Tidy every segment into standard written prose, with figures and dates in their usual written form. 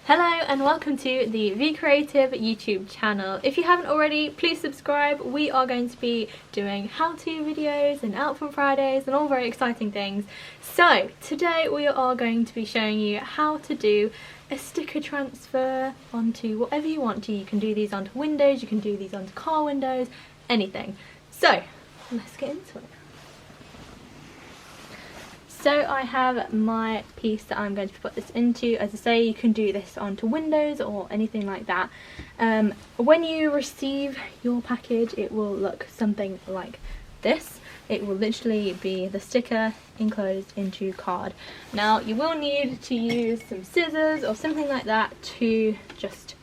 Hello and welcome to the V Creative YouTube channel. If you haven't already, please subscribe. We are going to be doing how-to videos and Outfit Fridays and all very exciting things. So today we are going to be showing you how to do a sticker transfer onto whatever you want to. You can do these onto windows, you can do these onto car windows, anything. So let's get into it. So I have my piece that I'm going to put this into. As I say, you can do this onto windows or anything like that. When you receive your package, it will look something like this. It will literally be the sticker enclosed into card. Now you will need to use some scissors or something like that to just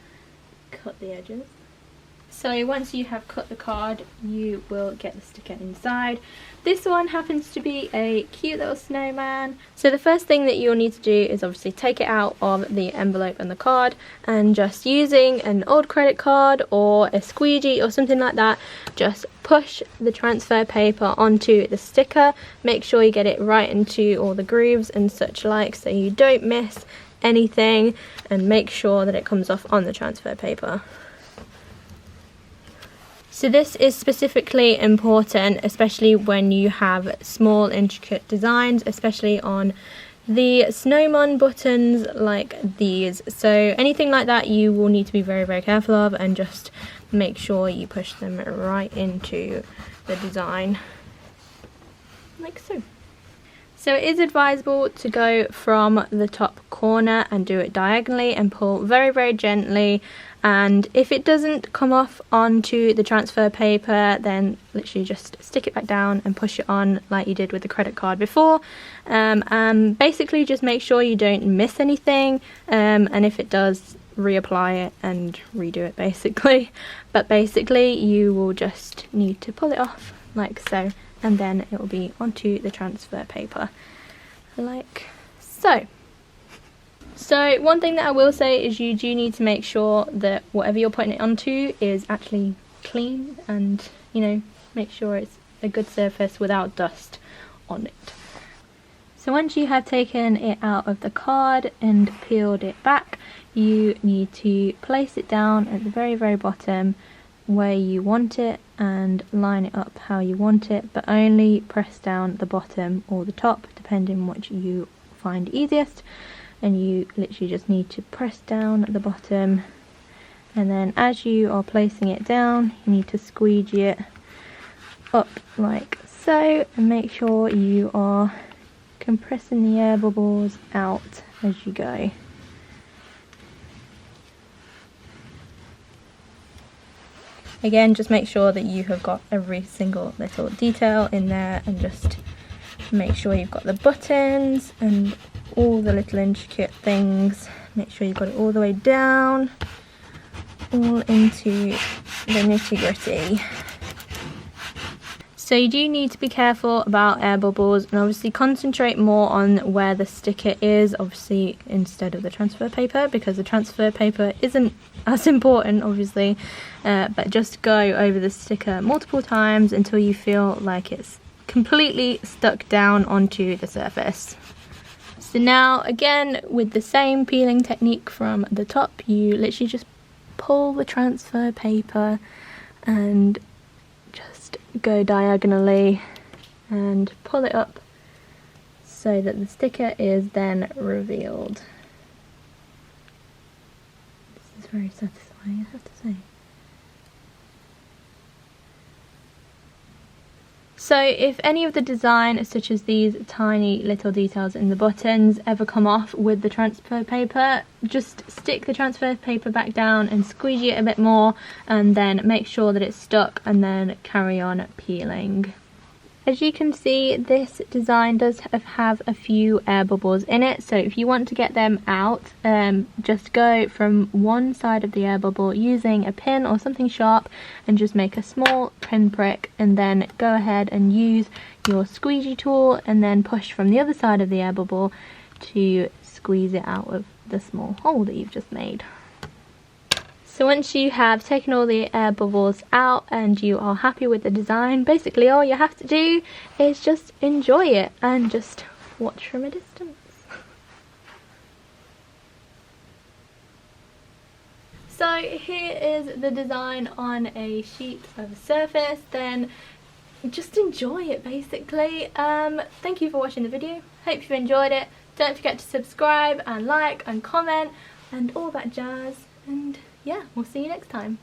cut the edges. So once you have cut the card, you will get the sticker inside. This one happens to be a cute little snowman. So the first thing that you'll need to do is obviously take it out of the envelope and the card, and just using an old credit card or a squeegee or something like that, just push the transfer paper onto the sticker. Make sure you get it right into all the grooves and such like, so you don't miss anything, and make sure that it comes off on the transfer paper. So this is specifically important, especially when you have small intricate designs, especially on the snowman buttons like these. So anything like that you will need to be very, very careful of, and just make sure you push them right into the design, like so. So it is advisable to go from the top corner and do it diagonally and pull very, very gently. And if it doesn't come off onto the transfer paper, then literally just stick it back down and push it on like you did with the credit card before. And basically just make sure you don't miss anything, and if it does, reapply it and redo it basically. But basically you will just need to pull it off like so, and then it will be onto the transfer paper like so. So one thing that I will say is you do need to make sure that whatever you're putting it onto is actually clean, and you know, make sure it's a good surface without dust on it. So once you have taken it out of the card and peeled it back, you need to place it down at the very, very bottom where you want it and line it up how you want it, but only press down the bottom or the top depending on what you find easiest. And you literally just need to press down the bottom, and then as you are placing it down, you need to squeegee it up like so, and make sure you are compressing the air bubbles out as you go. Again, just make sure that you have got every single little detail in there, and just make sure you've got the buttons and all the little intricate things. Make sure you've got it all the way down, all into the nitty gritty. So you do need to be careful about air bubbles, and obviously concentrate more on where the sticker is, obviously, instead of the transfer paper, because the transfer paper isn't as important obviously, but just go over the sticker multiple times until you feel like it's completely stuck down onto the surface. So now again, with the same peeling technique from the top, you literally just pull the transfer paper and just go diagonally and pull it up so that the sticker is then revealed. This is very satisfying, I have to say. So if any of the design, such as these tiny little details in the buttons, ever come off with the transfer paper, just stick the transfer paper back down and squeegee it a bit more, and then make sure that it's stuck, and then carry on peeling. As you can see, this design does have a few air bubbles in it, so if you want to get them out, just go from one side of the air bubble using a pin or something sharp, and just make a small pin prick, and then go ahead and use your squeegee tool and then push from the other side of the air bubble to squeeze it out of the small hole that you've just made. So once you have taken all the air bubbles out and you are happy with the design, basically all you have to do is just enjoy it and just watch from a distance. So here is the design on a sheet of surface. Then just enjoy it basically. Thank you for watching the video. Hope you've enjoyed it. Don't forget to subscribe and like and comment and all that jazz. And yeah, we'll see you next time.